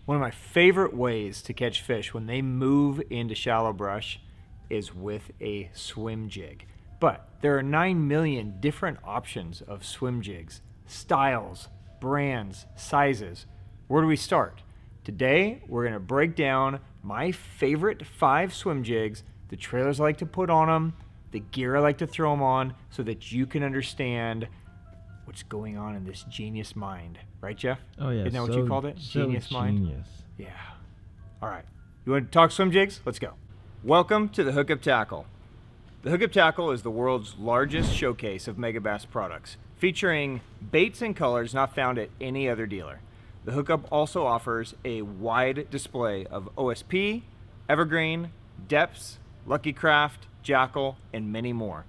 One of my favorite ways to catch fish when they move into shallow brush is with a swim jig. But there are 9 million different options of swim jigs, styles, brands, sizes. Where do we start? Today, we're gonna break down my favorite 5 swim jigs, the trailers I like to put on them, the gear I like to throw them on, so that you can understand what's going on in this genius mind. Right, Jeff? Oh, yeah. Isn't that what you called it? Genius mind? Genius. Yeah. All right. You want to talk swim jigs? Let's go. Welcome to the Hookup Tackle. The Hookup Tackle is the world's largest showcase of Megabass products, featuring baits and colors not found at any other dealer. The Hookup also offers a wide display of OSP, Evergreen, Deps, Lucky Craft, Jackal, and many more.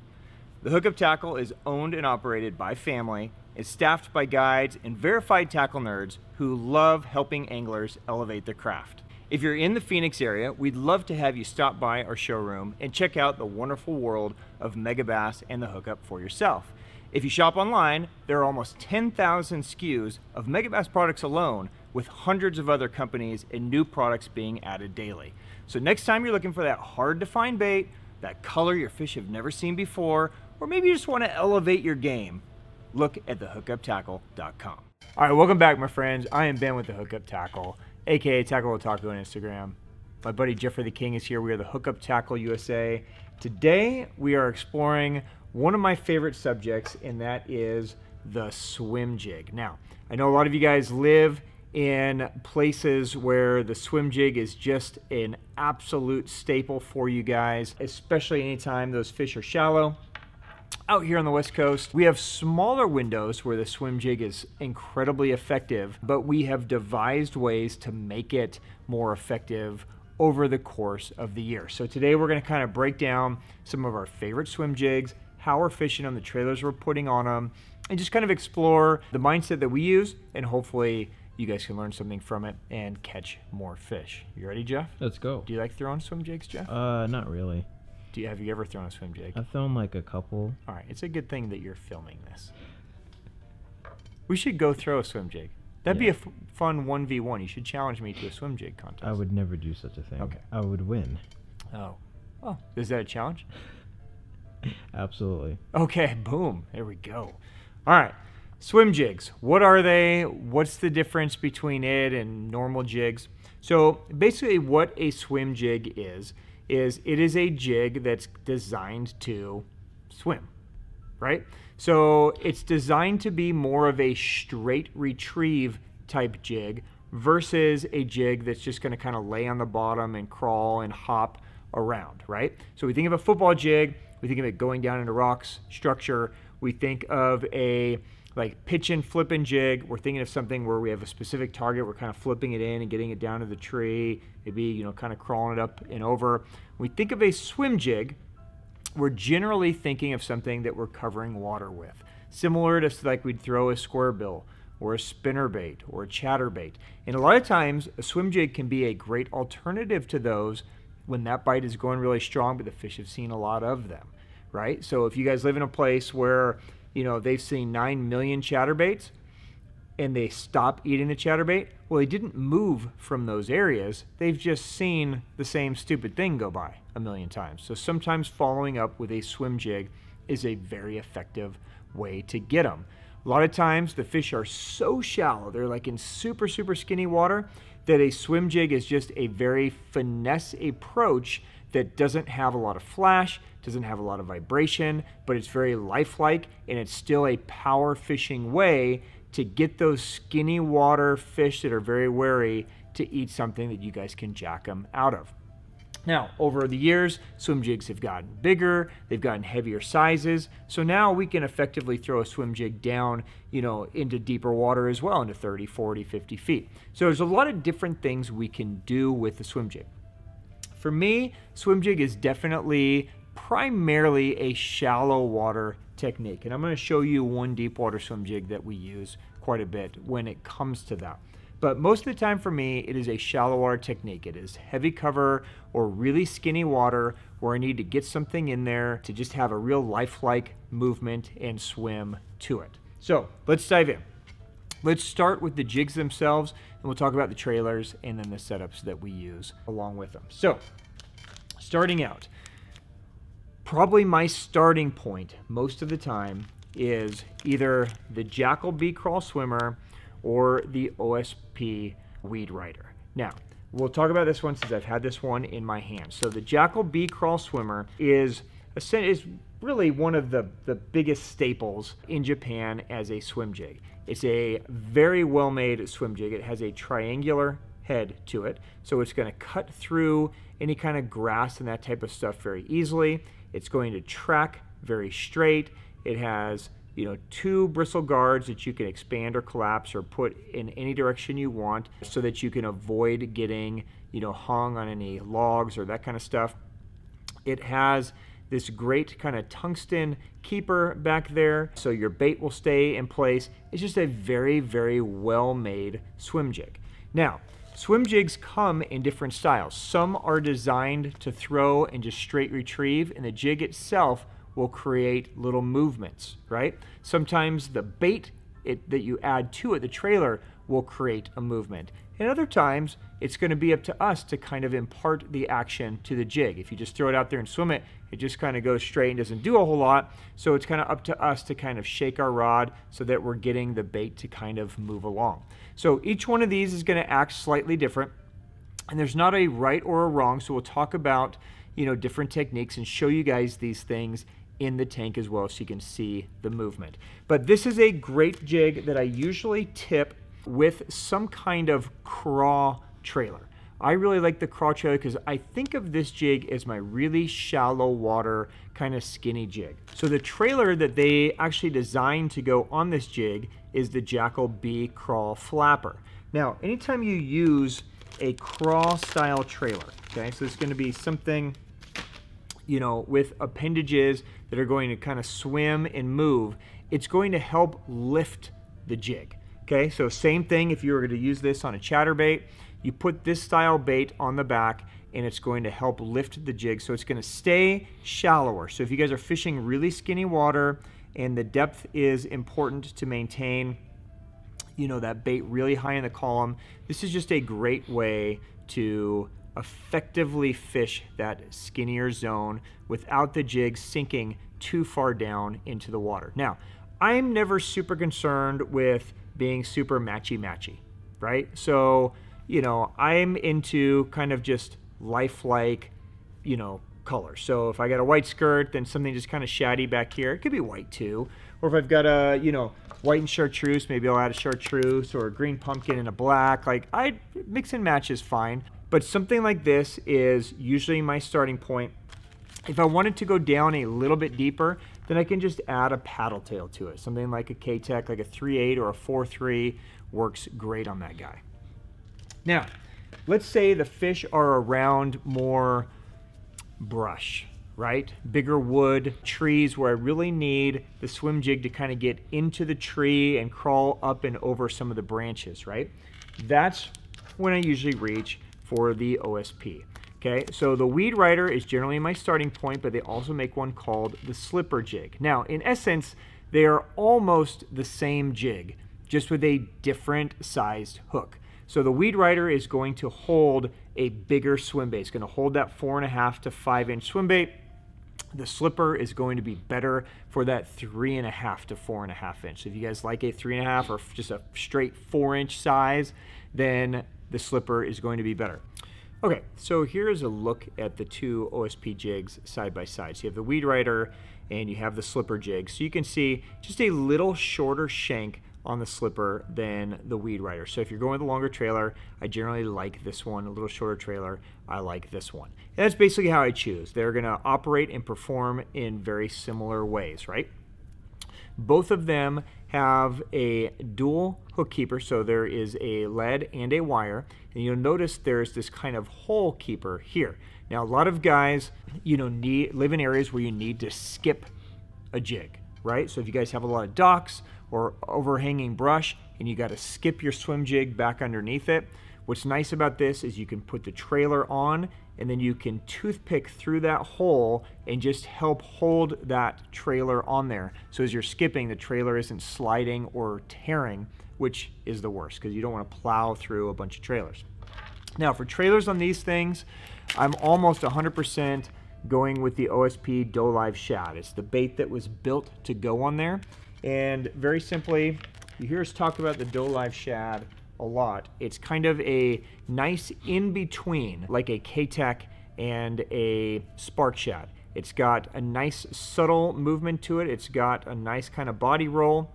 The Hookup Tackle is owned and operated by family, is staffed by guides and verified tackle nerds who love helping anglers elevate their craft. If you're in the Phoenix area, we'd love to have you stop by our showroom and check out the wonderful world of Megabass and the Hookup for yourself. If you shop online, there are almost 10,000 SKUs of Megabass products alone, with hundreds of other companies and new products being added daily. So next time you're looking for that hard to find bait, that color your fish have never seen before, or maybe you just want to elevate your game, look at thehookuptackle.com. All right, welcome back, my friends. I am Ben with the Hookup Tackle, aka Tackle Otaku on Instagram. My buddy Jeffrey the King is here. We are the Hookup Tackle USA. Today, we are exploring one of my favorite subjects, and that is the swim jig. Now, I know a lot of you guys live in places where the swim jig is just an absolute staple for you guys, especially anytime those fish are shallow. Out here on the West Coast, we have smaller windows where the swim jig is incredibly effective, but we have devised ways to make it more effective over the course of the year. So today we're going to kind of break down some of our favorite swim jigs, how we're fishing them, the trailers we're putting on them, and just kind of explore the mindset that we use, and hopefully you guys can learn something from it and catch more fish. You ready, Jeff? Let's go. Do you like throwing swim jigs, Jeff? Not really. Have you ever thrown a swim jig? I've thrown like a couple. All right, it's a good thing that you're filming this. We should go throw a swim jig. That'd be a fun 1v1. You should challenge me to a swim jig contest. I would never do such a thing. Okay. I would win. Oh, is that a challenge? Absolutely. Okay, boom. There we go. All right, swim jigs. What are they? What's the difference between it and normal jigs? So basically what a swim jig is it is a jig that's designed to swim, right? So it's designed to be more of a straight retrieve type jig versus a jig that's just going to kind of lay on the bottom and crawl and hop around, right? So we think of a football jig, we think of it going down into rocks, structure. We think of a like pitch and flipping jig. We're thinking of something where we have a specific target. We're kind of flipping it in and getting it down to the tree, maybe, kind of crawling it up and over. When we think of a swim jig, we're generally thinking of something that we're covering water with, similar to like we'd throw a square bill or a spinner bait or a chatter bait. And a lot of times a swim jig can be a great alternative to those when that bite is going really strong, but the fish have seen a lot of them, right? So if you guys live in a place where they've seen 9 million chatterbaits and they stop eating the chatterbait, well, they didn't move from those areas. They've just seen the same stupid thing go by a million times. So sometimes following up with a swim jig is a very effective way to get them. A lot of times the fish are so shallow, they're like in super, super skinny water, that a swim jig is just a very finesse approach that doesn't have a lot of flash, doesn't have a lot of vibration, but it's very lifelike, and it's still a power fishing way to get those skinny water fish that are very wary to eat something that you guys can jack them out of. Now, over the years, swim jigs have gotten bigger, they've gotten heavier sizes, so now we can effectively throw a swim jig down, into deeper water as well, into 30, 40, 50 feet. So there's a lot of different things we can do with the swim jig. For me, swim jig is definitely primarily a shallow water technique, and I'm going to show you one deep water swim jig that we use quite a bit when it comes to that. But most of the time for me, it is a shallow water technique. It is heavy cover or really skinny water where I need to get something in there to just have a real lifelike movement and swim to it. So let's dive in. Let's start with the jigs themselves, and we'll talk about the trailers and then the setups that we use along with them. So, starting out, probably my starting point most of the time is either the Jackal B Crawl Swimmer or the OSP Weed Rider. Now, we'll talk about this one since I've had this one in my hand. So the Jackal B Crawl Swimmer is really one of the biggest staples in Japan as a swim jig. It's a very well-made swim jig. It has a triangular head to it, so it's going to cut through any kind of grass and that type of stuff very easily. It's going to track very straight. It has, you know, 2 bristle guards that you can expand or collapse or put in any direction you want so that you can avoid getting, you know, hung on any logs or that kind of stuff. It has this great kind of tungsten keeper back there so your bait will stay in place. It's just a very, very well-made swim jig. Now, swim jigs come in different styles. Some are designed to throw and just straight retrieve, and the jig itself will create little movements, right? Sometimes the bait that you add to it, the trailer, will create a movement. And other times, it's going to be up to us to kind of impart the action to the jig. If you just throw it out there and swim it, it just kind of goes straight and doesn't do a whole lot. So it's kind of up to us to kind of shake our rod so that we're getting the bait to kind of move along. So each one of these is going to act slightly different. And there's not a right or a wrong. So we'll talk about, you know, different techniques and show you guys these things in the tank as well so you can see the movement. But this is a great jig that I usually tip with some kind of craw trailer. I really like the craw trailer because I think of this jig as my really shallow water kind of skinny jig. So the trailer that they actually designed to go on this jig is the Jackal B Crawl Flapper. Now, anytime you use a craw style trailer, okay, so it's going to be something, you know, with appendages that are going to kind of swim and move, it's going to help lift the jig. Okay, so same thing if you were going to use this on a chatterbait, you put this style bait on the back and it's going to help lift the jig, so it's going to stay shallower. So if you guys are fishing really skinny water and the depth is important to maintain, you know, that bait really high in the column, this is just a great way to effectively fish that skinnier zone without the jig sinking too far down into the water. Now, I'm never super concerned with being super matchy-matchy, right? So, you know, I'm into kind of just lifelike, you know, colors. So if I got a white skirt, then something just kind of shaddy back here. It could be white too. Or if I've got a, you know, white and chartreuse, maybe I'll add a chartreuse or a green pumpkin and a black. Like, I mix and match is fine. But something like this is usually my starting point. If I wanted to go down a little bit deeper, then I can just add a paddle tail to it. Something like a Keitech, like a 3.8 or a 4.3 works great on that guy. Now, let's say the fish are around more brush, right? Bigger wood, trees where I really need the swim jig to kind of get into the tree and crawl up and over some of the branches, right? That's when I usually reach for the OSP. Okay, so the Weed Rider is generally my starting point, but they also make one called the Slipper Jig. Now, in essence, they are almost the same jig, just with a different sized hook. So the Weed Rider is going to hold a bigger swim bait. It's going to hold that 4.5 to 5 inch swim bait. The Slipper is going to be better for that 3.5 to 4.5 inch. So if you guys like a 3.5 or just a straight 4-inch size, then the Slipper is going to be better. Okay, so here's a look at the two OSP jigs side by side. So you have the Weed Rider and you have the Slipper jig. So you can see just a little shorter shank on the Slipper than the Weed Rider. So if you're going with a longer trailer, I generally like this one. A little shorter trailer, I like this one. And that's basically how I choose. They're gonna operate and perform in very similar ways, right? Both of them have a dual hook keeper, so there is a lead and a wire, and you'll notice there's this kind of hole keeper here. Now, a lot of guys, you know, live in areas where you need to skip a jig, right? So if you guys have a lot of docks or overhanging brush and you got to skip your swim jig back underneath it, what's nice about this is you can put the trailer on and then you can toothpick through that hole and just help hold that trailer on there. So as you're skipping, the trailer isn't sliding or tearing which is the worst because you don't want to plow through a bunch of trailers. Now for trailers on these things, I'm almost 100% going with the OSP Dolive Shad. It's the bait that was built to go on there. And very simply, you hear us talk about the Dolive Shad a lot. It's kind of a nice in-between, like a Keitech and a Spark Shad. It's got a nice subtle movement to it. It's got a nice kind of body roll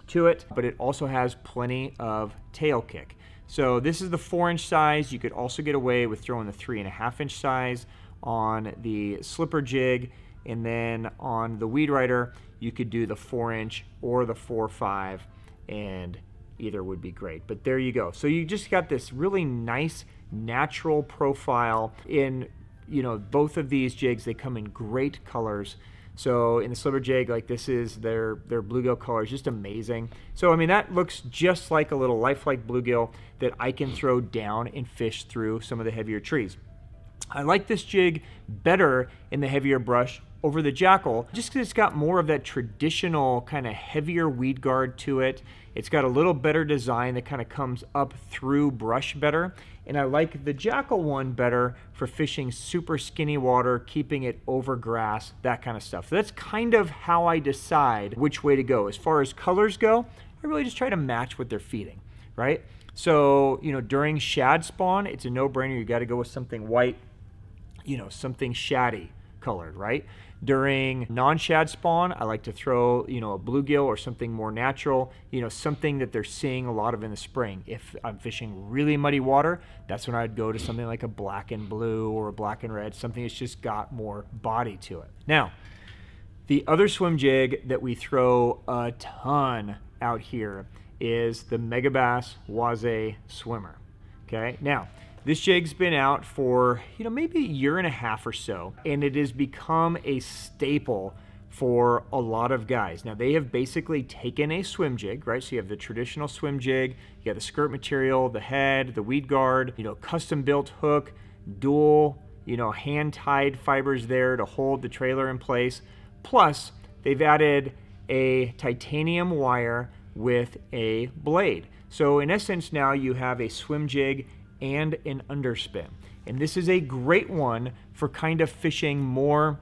to it, but it also has plenty of tail kick. So this is the 4-inch size. You could also get away with throwing the 3.5-inch size on the Slipper jig, and then on the Weed Rider, you could do the 4-inch or the 4.5, and either would be great. But there you go. So you just got this really nice natural profile in, you know, both of these jigs. They come in great colors. So in the Slipper jig, like this is their bluegill color is just amazing. So I mean, that looks just like a little lifelike bluegill that I can throw down and fish through some of the heavier trees. I like this jig better in the heavier brush over the Jackal, just because it's got more of that traditional kind of heavier weed guard to it. It's got a little better design that kind of comes up through brush better. And I like the Jackal one better for fishing super skinny water, keeping it over grass, that kind of stuff. So that's kind of how I decide which way to go. As far as colors go, I really just try to match what they're feeding, right? So, you know, during shad spawn, it's a no-brainer. You got to go with something white, you know, something shaddy colored, right? During non-shad spawn, I like to throw, you know, a bluegill or something more natural, you know, something that they're seeing a lot of in the spring. If I'm fishing really muddy water, that's when I'd go to something like a black and blue or a black and red, something that's just got more body to it. Now, the other swim jig that we throw a ton out here is the Megabass Uoze Swimmer. Okay, now this jig's been out for, you know, maybe a year and a half or so, and it has become a staple for a lot of guys. Now they have basically taken a swim jig, right? So you have the traditional swim jig, you got the skirt material, the head, the weed guard, you know, custom built hook, dual, you know, hand tied fibers there to hold the trailer in place. Plus they've added a titanium wire with a blade. So in essence now you have a swim jig and an underspin. And this is a great one for kind of fishing more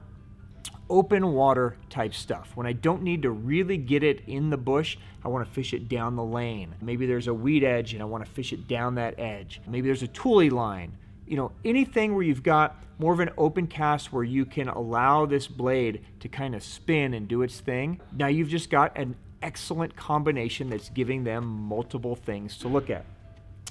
open water type stuff. When I don't need to really get it in the bush, I want to fish it down the lane. Maybe there's a weed edge and I want to fish it down that edge. Maybe there's a toolie line. You know, anything where you've got more of an open cast where you can allow this blade to kind of spin and do its thing. Now you've just got an excellent combination that's giving them multiple things to look at.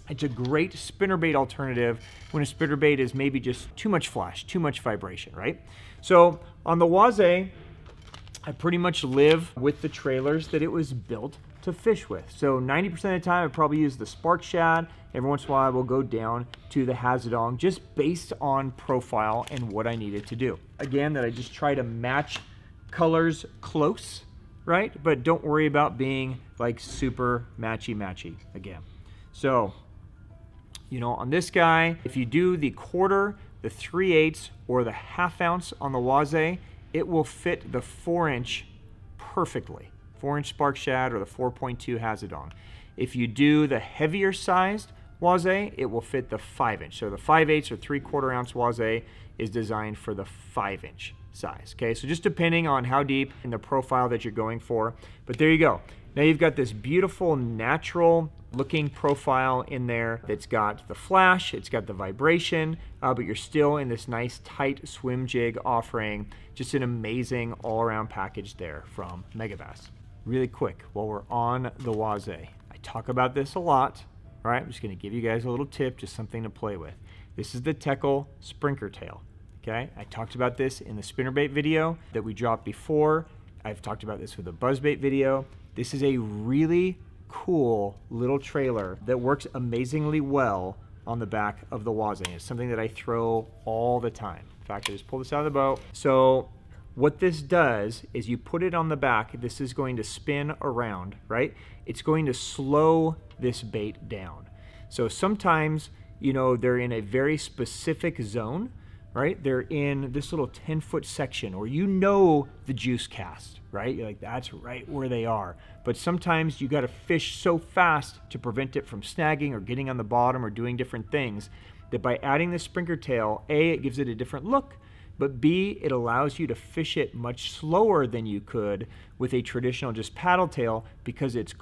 It's a great spinnerbait alternative when a spinnerbait is maybe just too much flash, too much vibration, right? So on the Uoze, I pretty much live with the trailers that it was built to fish with. So 90% of the time I probably use the Spark Shad. Every once in a while I will go down to the Hazedong just based on profile and what I needed to do. Again, that I just try to match colors close, right? But don't worry about being like super matchy again. So, you know, on this guy, if you do the quarter, the 3/8, or the 1/2 ounce on the Uoze, it will fit the 4-inch perfectly. 4-inch Spark Shad or the 4.2 Hazedong. If you do the heavier sized Uoze, it will fit the 5-inch. So the 5/8 or 3/4 ounce Uoze is designed for the 5-inch size. Okay, so just depending on how deep in the profile that you're going for. But there you go. Now you've got this beautiful natural looking profile in there that's got the flash, it's got the vibration, but you're still in this nice tight swim jig offering. Just an amazing all-around package there from Megabass. Really quick, while we're on the Uoze, I talk about this a lot. All right, I'm just gonna give you guys a little tip, just something to play with. This is the Teckel Sprinker tail, okay? I talked about this in the spinnerbait video that we dropped before. I've talked about this with a buzzbait video. This is a really cool little trailer that works amazingly well on the back of the Uoze. It's something that I throw all the time. In fact, I just pulled this out of the boat. So what this does is you put it on the back. This is going to spin around, right? It's going to slow this bait down. So sometimes, you know, they're in a very specific zone, right? They're in this little 10-foot section, or you know the juice cast, right? You're like, that's right where they are. But sometimes you got to fish so fast to prevent it from snagging or getting on the bottom or doing different things, that by adding the Sprinker tail, A, it gives it a different look, but B, it allows you to fish it much slower than you could with a traditional just paddle tail, because it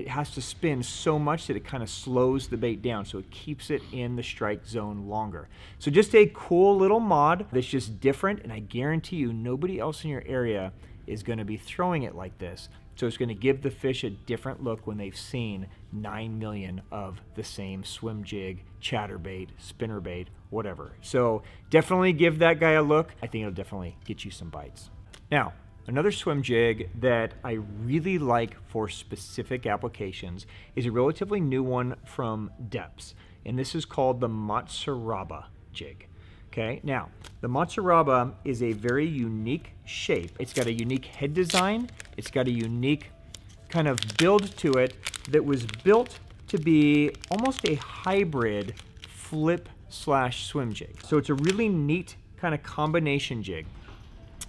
has to spin so much that it kind of slows the bait down, so it keeps it in the strike zone longer. So just a cool little mod that's just different, and I guarantee you nobody else in your area is going to be throwing it like this. So it's going to give the fish a different look when they've seen 9 million of the same swim jig, chatterbait, spinnerbait, whatever. So definitely give that guy a look. I think it'll definitely get you some bites. Now, another swim jig that I really like for specific applications is a relatively new one from Deps, and this is called the Matsaraba Jig. Okay, now the Matsaraba is a very unique shape. It's got a unique head design. It's got a unique kind of build to it that was built to be almost a hybrid flip/swim jig. So it's a really neat kind of combination jig.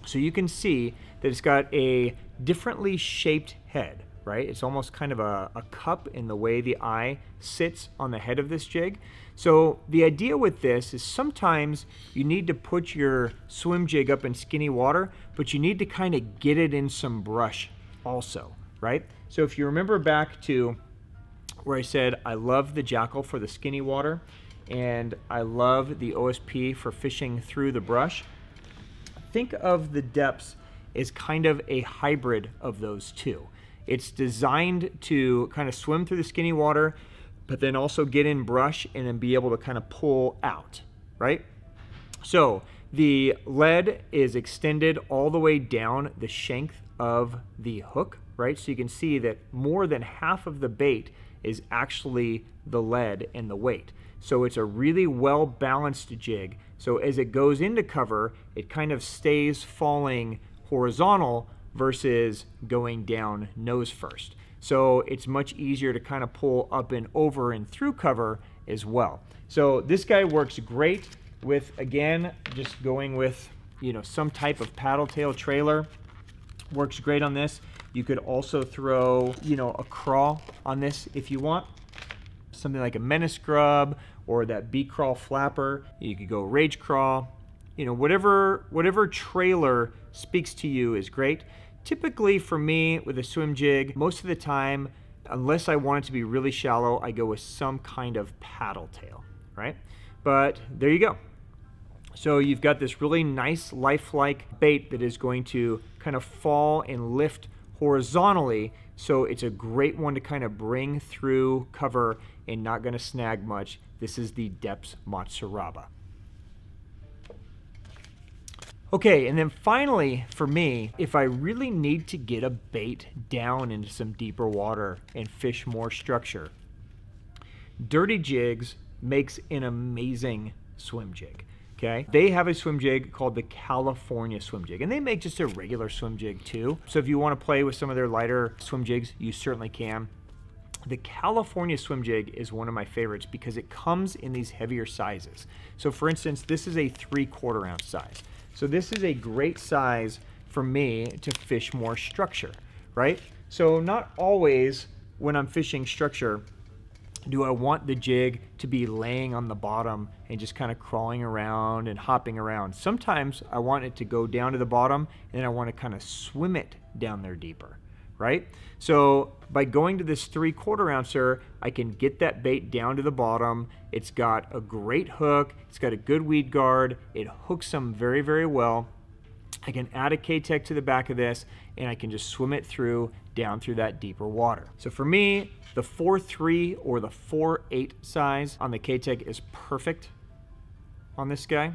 So you can see that it's got a differently shaped head, right? It's almost kind of a cup in the way the eye sits on the head of this jig. So the idea with this is sometimes you need to put your swim jig up in skinny water, but you need to kind of get it in some brush also, right? So if you remember back to where I said I love the Jackal for the skinny water and I love the OSP for fishing through the brush, think of the Deps as kind of a hybrid of those two. It's designed to kind of swim through the skinny water, but then also get in brush and then be able to kind of pull out, right? So the lead is extended all the way down the shank of the hook, right? So you can see that more than half of the bait is actually the lead and the weight. So it's a really well balanced jig. So as it goes into cover, it kind of stays falling horizontal versus going down nose first. So it's much easier to kind of pull up and over and through cover as well. So this guy works great with, again, just going with, you know, some type of paddle tail trailer. Works great on this. You could also throw, you know, a crawl on this if you want. Something like a menace grub or that bee crawl flapper. You could go rage crawl. You know, whatever trailer speaks to you is great. Typically for me with a swim jig, most of the time, unless I want it to be really shallow, I go with some kind of paddle tail, right? But there you go. So you've got this really nice lifelike bait that is going to kind of fall and lift horizontally. So it's a great one to kind of bring through cover and not going to snag much. This is the Deps Matsuraba. Okay, and then finally for me, if I really need to get a bait down into some deeper water and fish more structure, Dirty Jigs makes an amazing swim jig. Okay, they have a swim jig called the California Swim Jig, and they make just a regular swim jig too. So if you want to play with some of their lighter swim jigs, you certainly can. The California Swim Jig is one of my favorites because it comes in these heavier sizes. So for instance, this is a 3/4 ounce size. So this is a great size for me to fish more structure, right? So not always when I'm fishing structure do I want the jig to be laying on the bottom and just kind of crawling around and hopping around. Sometimes I want it to go down to the bottom and I want to kind of swim it down there deeper, right? So by going to this 3/4 ouncer, I can get that bait down to the bottom. It's got a great hook. It's got a good weed guard. It hooks them very, very well. I can add a Keitech to the back of this and I can just swim it through down through that deeper water. So for me, the 4.3 or the 4.8 size on the Keitech is perfect on this guy.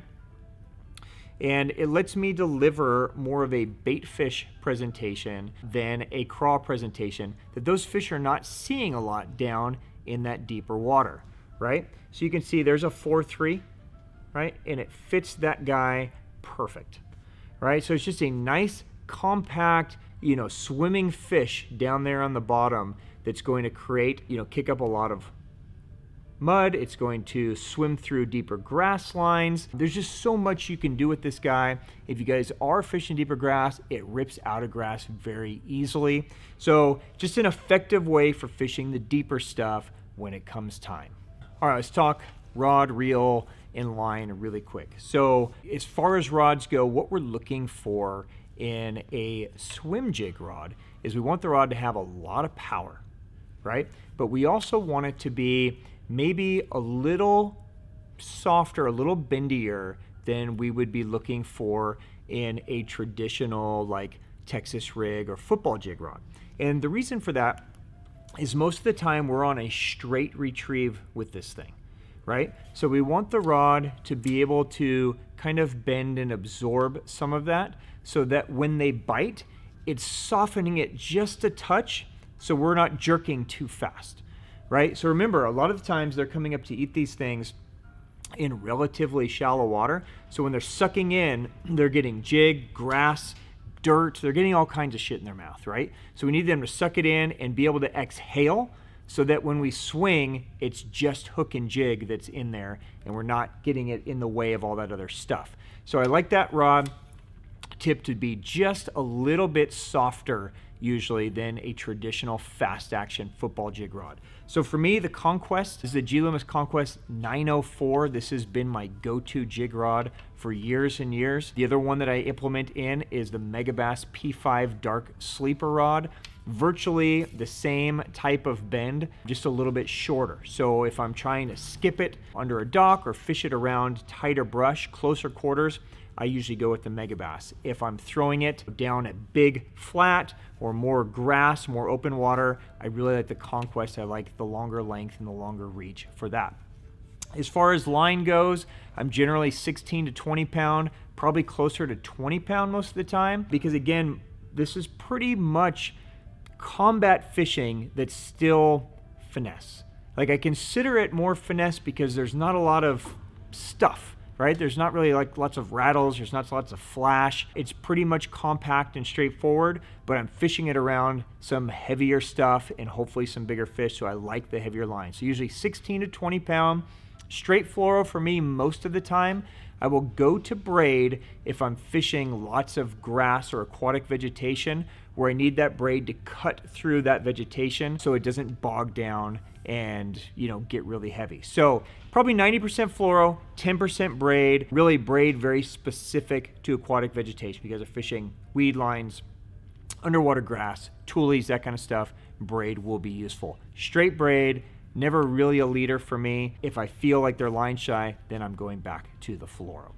And it lets me deliver more of a bait fish presentation than a crawl presentation that those fish are not seeing a lot down in that deeper water, right? So you can see there's a 4.3, right? And it fits that guy perfect, right? So it's just a nice, compact, you know, swimming fish down there on the bottom that's going to create, you know, kick up a lot of mud. It's going to swim through deeper grass lines. There's just so much you can do with this guy. If you guys are fishing deeper grass, it rips out of grass very easily. So just an effective way for fishing the deeper stuff when it comes time. All right, let's talk rod, reel, and line really quick. So as far as rods go, what we're looking for in a swim jig rod is we want the rod to have a lot of power, right? But we also want it to be maybe a little softer, a little bendier than we would be looking for in a traditional like Texas rig or football jig rod. And the reason for that is most of the time we're on a straight retrieve with this thing, right? So we want the rod to be able to kind of bend and absorb some of that so that when they bite, it's softening it just a touch so we're not jerking too fast, right? So remember, a lot of the times they're coming up to eat these things in relatively shallow water. So when they're sucking in, they're getting jig, grass, dirt, they're getting all kinds of shit in their mouth, right? So we need them to suck it in and be able to exhale so that when we swing, it's just hook and jig that's in there and we're not getting it in the way of all that other stuff. So I like that rod tip to be just a little bit softer usually than a traditional fast action football jig rod. So for me, the Conquest is the Loomis Conquest 904. This has been my go-to jig rod for years and years. The other one that I implement in is the Megabass P5 Dark Sleeper rod. Virtually the same type of bend, just a little bit shorter. So if I'm trying to skip it under a dock or fish it around tighter brush, closer quarters, I usually go with the Megabass. If I'm throwing it down at big flat or more grass, more open water, I really like the Conquest. I like the longer length and the longer reach for that. As far as line goes, I'm generally 16 to 20 pound, probably closer to 20 pound most of the time, because again, this is pretty much combat fishing that's still finesse. Like I consider it more finesse because there's not a lot of stuff, right? There's not really like lots of rattles, there's not lots of flash. It's pretty much compact and straightforward, but I'm fishing it around some heavier stuff and hopefully some bigger fish, so I like the heavier line. So usually 16 to 20 pound, straight fluoro for me most of the time. I will go to braid if I'm fishing lots of grass or aquatic vegetation where I need that braid to cut through that vegetation so it doesn't bog down and, you know, get really heavy. So probably 90% fluoro, 10% braid. Really braid very specific to aquatic vegetation because of fishing weed lines, underwater grass, toolies, that kind of stuff. Braid will be useful. Straight braid, never really a leader for me. If I feel like they're line shy, then I'm going back to the fluoro.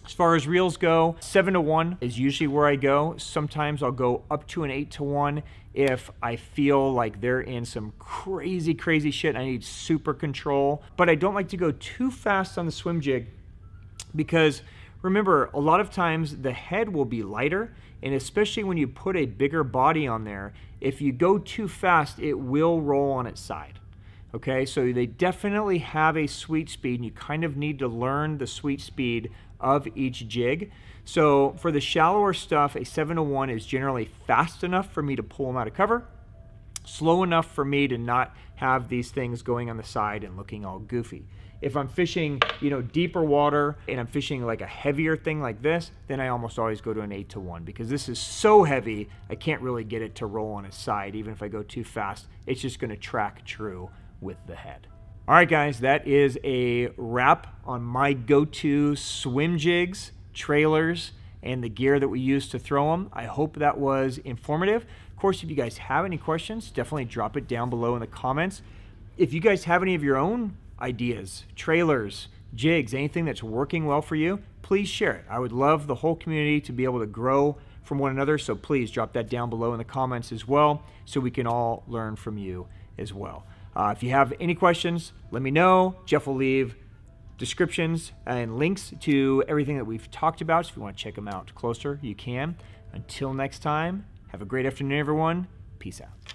As far as reels go, 7 to 1 is usually where I go. Sometimes I'll go up to an 8 to 1 if I feel like they're in some crazy, crazy shit. I need super control, but I don't like to go too fast on the swim jig because remember, a lot of times the head will be lighter, and especially when you put a bigger body on there, if you go too fast, it will roll on its side. Okay, so they definitely have a sweet speed, and you kind of need to learn the sweet speed of each jig. So for the shallower stuff, a 7 to 1 is generally fast enough for me to pull them out of cover, slow enough for me to not have these things going on the side and looking all goofy. If I'm fishing, you know, deeper water and I'm fishing like a heavier thing like this, then I almost always go to an 8 to 1 because this is so heavy, I can't really get it to roll on its side. Even if I go too fast, it's just going to track true with the head. All right, guys, that is a wrap on my go-to swim jigs, trailers, and the gear that we use to throw them. I hope that was informative. Of course, if you guys have any questions, definitely drop it down below in the comments. If you guys have any of your own ideas, trailers, jigs, anything that's working well for you, please share it. I would love the whole community to be able to grow from one another, so please drop that down below in the comments as well so we can all learn from you as well. If you have any questions, let me know. Jeff will leave descriptions and links to everything that we've talked about. So if you want to check them out closer, you can. Until next time, have a great afternoon, everyone. Peace out.